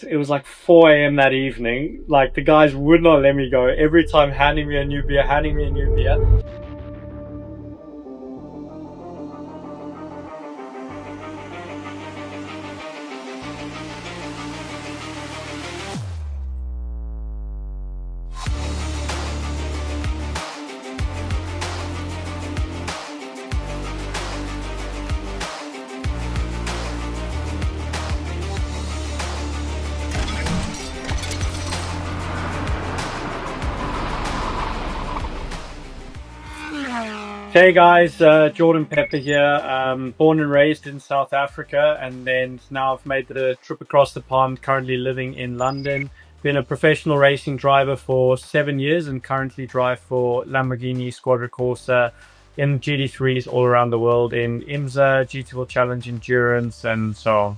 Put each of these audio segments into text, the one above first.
It was like 4 a.m. that evening. Like the guys would not let me go. Every time handing me a new beer, handing me a new beer. Hey guys, Jordan Pepper here. Born and raised in South Africa, and then now I've made the trip across the pond. Currently living in London. Been a professional racing driver for 7 years, and currently drive for Lamborghini Squadra Corsa in GT3s all around the world in IMSA, GT World Challenge Endurance, and so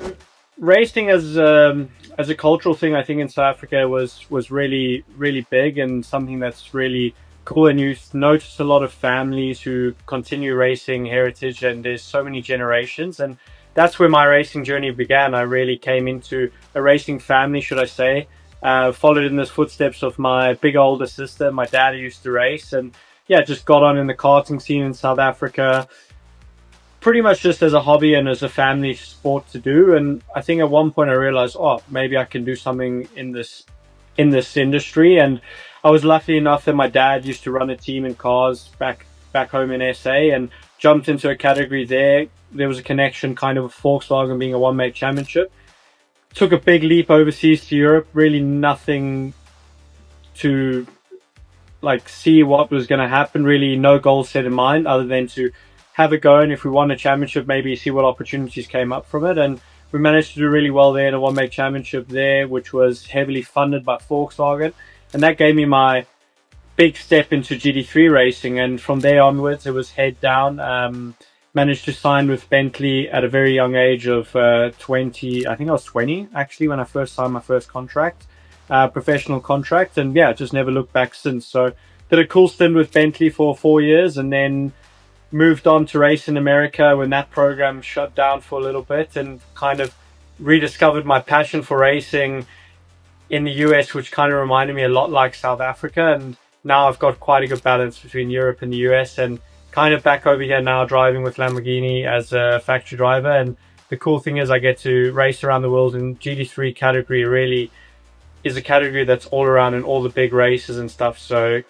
on. Racing as a cultural thing, I think in South Africa was really big and something that's really cool. And you notice a lot of families who continue racing heritage, and there's so many generations, and that's where my racing journey began. I really came into a racing family, should I say. Followed in the footsteps of my big older sister. My dad used to race, and yeah, just got on in the karting scene in South Africa, pretty much just as a hobby and as a family sport to do. And I think at one point I realized, oh, maybe I can do something in this industry. And I was lucky enough that my dad used to run a team in cars back home in SA, and jumped into a category there. There was a connection kind of with Volkswagen being a one-make championship. Took a big leap overseas to Europe, really nothing to like see what was going to happen, really no goal set in mind other than to have a go, and if we won a championship, maybe see what opportunities came up from it. And we managed to do really well there in a one-make championship there, which was heavily funded by Volkswagen, and that gave me my big step into GT3 racing. And from there onwards, it was head down. Managed to sign with Bentley at a very young age of 20. I think I was 20 actually when I first signed my first contract, professional contract, and yeah, just never looked back since. So did a cool stint with Bentley for 4 years, and then moved on to race in America when that program shut down for a little bit, and kind of rediscovered my passion for racing in the US, which kind of reminded me a lot like South Africa. And now I've got quite a good balance between Europe and the US, and kind of back over here now driving with Lamborghini as a factory driver. And the cool thing is I get to race around the world, and GT3 category really is a category that's all around in all the big races and stuff. So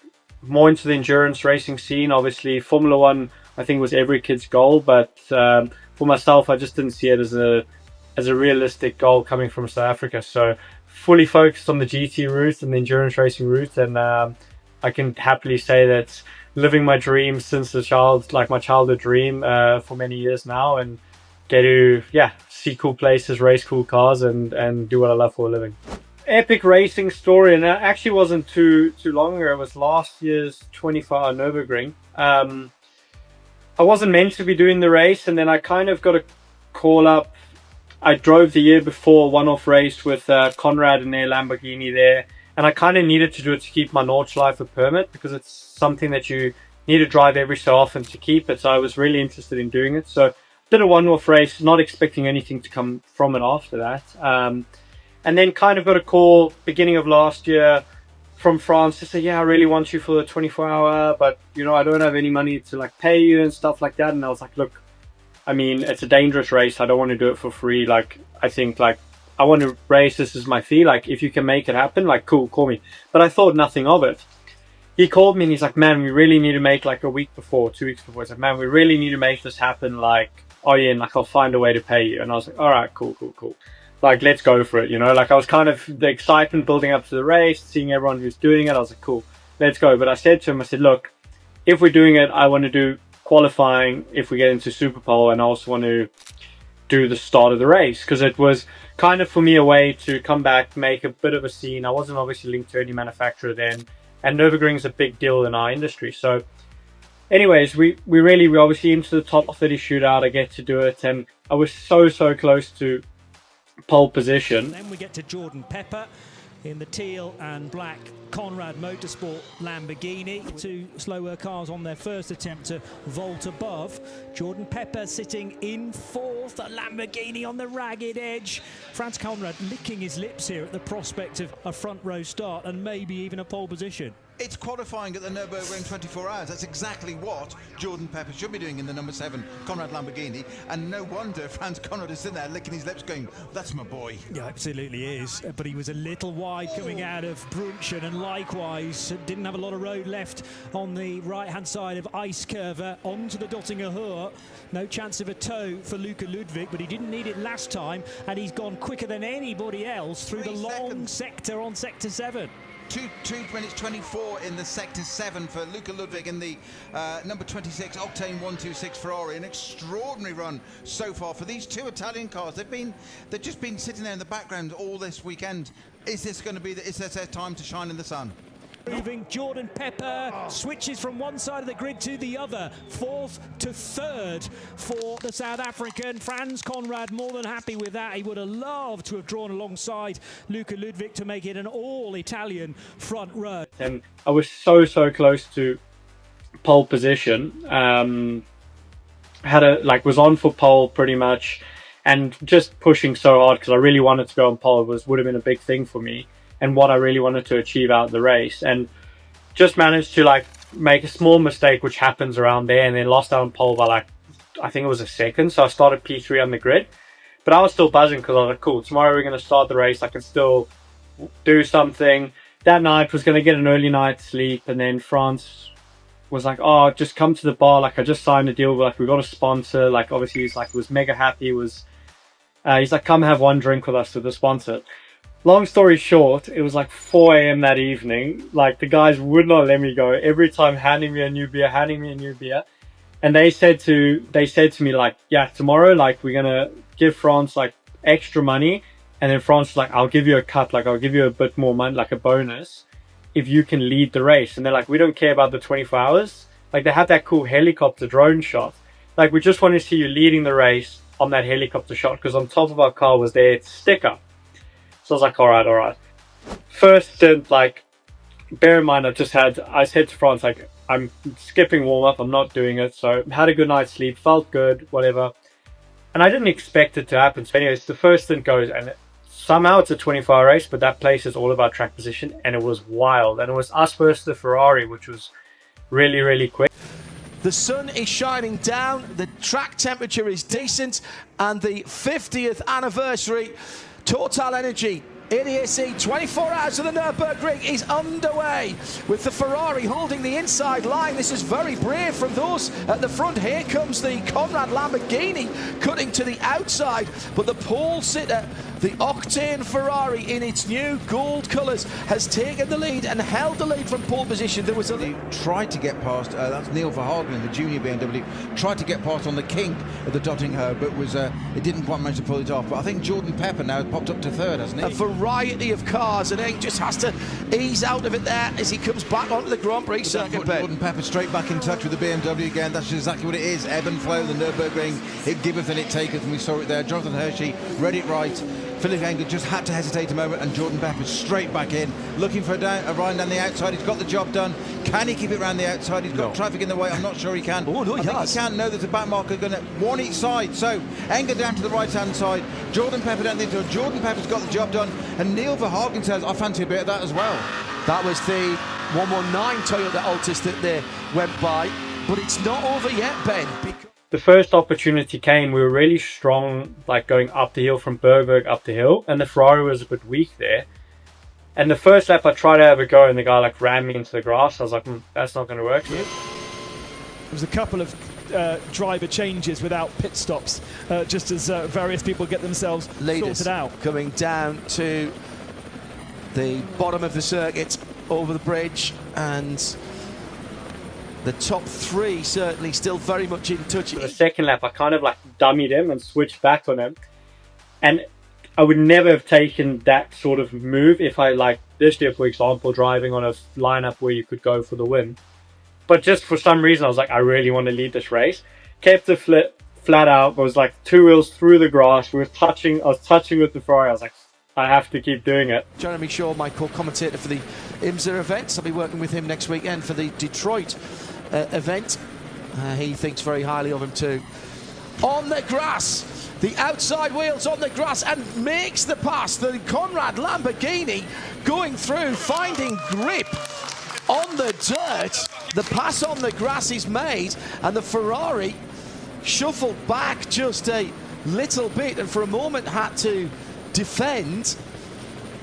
more into the endurance racing scene. Obviously Formula One I think was every kid's goal, but for myself, I just didn't see it as a realistic goal coming from South Africa. So fully focused on the GT route and the endurance racing route, and I can happily say that living my dream since my childhood dream for many years now, and get to see cool places, race cool cars, and do what I love for a living. Epic racing story, and that actually wasn't too long ago. It was last year's 24-hour Nürburgring. I wasn't meant to be doing the race, and then I kind of got a call up. I drove the year before one-off race with Conrad and their Lamborghini there, and I kind of needed to do it to keep my Nordschleife permit, because it's something that you need to drive every so often to keep it. So I was really interested in doing it. So did a one-off race, not expecting anything to come from it after that. And then kind of got a call beginning of last year from France to say, yeah, I really want you for the 24-hour, but you know, I don't have any money to like pay you and stuff like that. And I was like, look, I mean, it's a dangerous race. I don't want to do it for free. Like, I think like I want to race. This is my fee. Like, if you can make it happen, like, cool, call me. But I thought nothing of it. He called me and he's like, man, we really need to make like a week before, 2 weeks before. He's like, man, we really need to make this happen. Like, oh yeah, and like I'll find a way to pay you. And I was like, all right, cool. Like, let's go for it, you know? Like, I was kind of the excitement building up to the race, seeing everyone who's doing it. I was like, cool, let's go. But I said to him, I said, look, if we're doing it, I want to do qualifying if we get into Super Pole, and I also want to do the start of the race, because it was kind of for me a way to come back, make a bit of a scene. I wasn't obviously linked to any manufacturer then, and Nürburgring is a big deal in our industry. So anyways, we obviously into the top 30 shootout. I get to do it, and I was so close to pole position. Then we get to Jordan Pepper, in the teal and black Conrad Motorsport Lamborghini. Two slower cars on their first attempt to vault above. Jordan Pepper sitting in fourth, a Lamborghini on the ragged edge. Franz Conrad licking his lips here at the prospect of a front row start and maybe even a pole position. It's qualifying at the Nürburgring 24 hours. That's exactly what Jordan Pepper should be doing in the number 7 Conrad Lamborghini. And no wonder Franz Conrad is sitting there licking his lips going, that's my boy. Yeah, absolutely is. But he was a little wide coming out of Brunchen, and likewise didn't have a lot of road left on the right-hand side of Eiskurve onto the Dottinger Höhe. No chance of a tow for Luca Ludwig, but he didn't need it last time, and he's gone quicker than anybody else through the long sector on Sector 7. 2 minutes 24 in the Sector 7 for Luca Ludwig in the number 26 Octane 126 Ferrari. An extraordinary run so far for these two Italian cars. They've just been sitting there in the background all this weekend. Is this going to be is this their time to shine in the sun? Moving, Jordan Pepper switches from one side of the grid to the other, fourth to third for the South African. Franz Conrad more than happy with that. He would have loved to have drawn alongside Luca Ludwig to make it an all-Italian front row. And I was so close to pole position. Was on for pole pretty much, and just pushing so hard because I really wanted to go on pole would have been a big thing for me, and what I really wanted to achieve out of the race. And just managed to make a small mistake, which happens around there, and then lost out on pole by I think it was a second. So I started P3 on the grid, but I was still buzzing because I was like, cool, tomorrow we're going to start the race. I can still do something. That night was going to get an early night's sleep, and then France was like, oh, just come to the bar. I just signed a deal with we got a sponsor. Obviously he was mega happy. He's like, come have one drink with us with the sponsor. Long story short, it was 4 a.m. that evening. The guys would not let me go. Every time handing me a new beer. And they said to me yeah, tomorrow, we're gonna give France extra money. And then France was like, I'll give you a cut, I'll give you a bit more money, a bonus, if you can lead the race. And they're like, we don't care about the 24 hours. They have that cool helicopter drone shot. We just want to see you leading the race on that helicopter shot, because on top of our car was their sticker. So I was like, all right. First stint, bear in mind, I said to France, I'm skipping warm-up, I'm not doing it. So had a good night's sleep, felt good, whatever. And I didn't expect it to happen. So anyways, the first stint goes, and somehow it's a 24-hour race, but that place is all about track position, and it was wild. And it was us versus the Ferrari, which was really quick. The sun is shining down, the track temperature is decent, and the 50th anniversary Total Energy ADAC 24 hours of the Nürburgring is underway, with the Ferrari holding the inside line. This is very brave from those at the front. Here comes the Conrad Lamborghini cutting to the outside, but the pole sitter, the Octane Ferrari in its new gold colours, has taken the lead and held the lead from pole position. There was They tried to get past, that's Neil Verhagen, the junior BMW, tried to get past on the kink of the Dottinger, but it didn't quite manage to pull it off. But I think Jordan Pepper now has popped up to third, hasn't he? A variety of cars, and he just has to ease out of it there as he comes back onto the Grand Prix circuit. Jordan Pepper straight back in touch with the BMW again. That's exactly what it is. Ebb and flow, the Nürburgring. It giveth and it taketh, and we saw it there. Jonathan Hershey read it right. Philip Engel just had to hesitate a moment, and Jordan Pepper straight back in, looking for a ride down the outside. He's got the job done. Can he keep it around the outside? He's got traffic in the way. I'm not sure he can. Oh, no, I think he can. No, there's a back marker going to one each side. So Engel down to the right-hand side. Jordan Pepper down the inside. Jordan Pepper's got the job done. And Neil Verhagen says, I fancy a bit of that as well. That was the 119 Toyota Altis that they went by, but it's not over yet, Ben. The first opportunity came, we were really strong, going up the hill from Bergberg up the hill, and the Ferrari was a bit weak there. And the first lap I tried to have a go, and the guy ran me into the grass. I was like, that's not going to work here. There was a couple of driver changes without pit stops, just as various people get themselves sorted out. Coming down to the bottom of the circuit, over the bridge, and the top three certainly still very much in touch. The second lap, I kind of dummied him and switched back on him. And I would never have taken that sort of move if I, this year, for example, driving on a lineup where you could go for the win. But just for some reason, I was like, I really want to lead this race. Kept it flat out. I was 2 wheels through the grass. I was touching with the Ferrari. I was like, I have to keep doing it. Jeremy Shaw, my co-commentator for the IMSA events. I'll be working with him next weekend for the Detroit event. He thinks very highly of him too. On the grass, the outside wheels on the grass, and makes the pass. The Conrad Lamborghini going through, finding grip on the dirt. The pass on the grass is made, and the Ferrari shuffled back just a little bit, and for a moment had to defend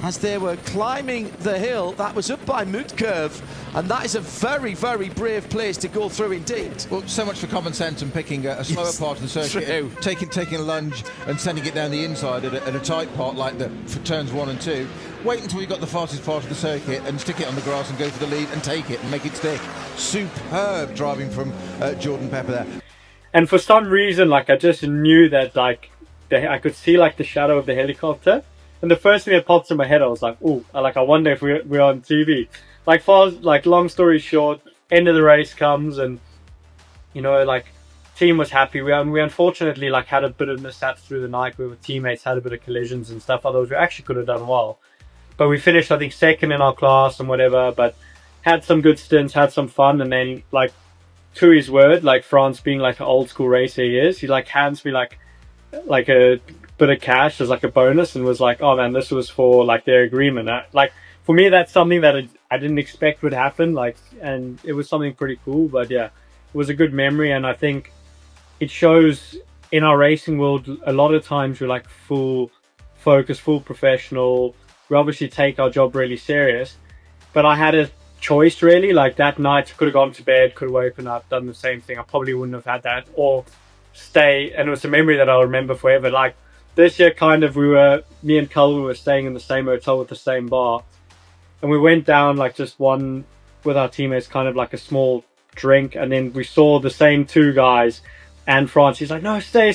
as they were climbing the hill that was up by Moot Curve, and that is a very, very brave place to go through indeed. Well, so much for common sense and picking a slower part of the circuit, taking a lunge and sending it down the inside at a tight part like for turns 1 and 2. Wait until you got the fastest part of the circuit and stick it on the grass and go for the lead and take it and make it stick. Superb driving from Jordan Pepper there. And for some reason, like, I just knew that, like, I could see, like, the shadow of the helicopter. And the first thing that popped in my head, I was like, ooh, I wonder if we're on TV. Like, long story short, end of the race comes, and, you know, like, team was happy. We unfortunately, like, had a bit of mishaps through the night. We were teammates, had a bit of collisions and stuff. Otherwise, we actually could have done well. But we finished, I think, second in our class and whatever, but had some good stints, had some fun. And then, like, to his word, like, France being, like, an old school racer he is, he, like, hands me, like a bit of cash as, like, a bonus, and was like, oh, man, this was for, like, their agreement. Like, for me, that's something that I didn't expect would happen, like, and it was something pretty cool. But yeah, it was a good memory, and I think it shows in our racing world a lot of times we're, like, full focus, full professional. We obviously take our job really serious, but I had a choice, really. Like, that night, I could have gone to bed, could have woken up, done the same thing. I probably wouldn't have had that, or stay, and it was a memory that I'll remember forever. Like, this year, kind of, me and Culver were staying in the same hotel with the same bar, and we went down, like, just one with our teammates, kind of like a small drink, and then we saw the same two guys and France. He's like, no, stay,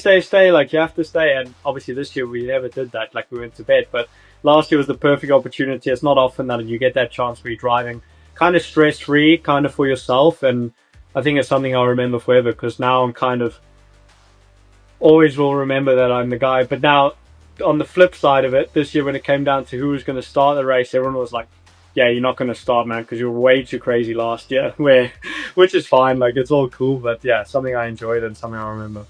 like, you have to stay. And obviously this year we never did that, like, we went to bed. But last year was the perfect opportunity. It's not often that you get that chance where you're driving kind of stress-free, kind of for yourself, and I think it's something I'll remember forever, because now I'm kind of always will remember that I'm the guy. But now, on the flip side of it, this year when it came down to who was going to start the race, everyone was like, yeah, you're not going to start, man, because you were way too crazy last year, which is fine, like, it's all cool. But yeah, something I enjoyed and something I remember.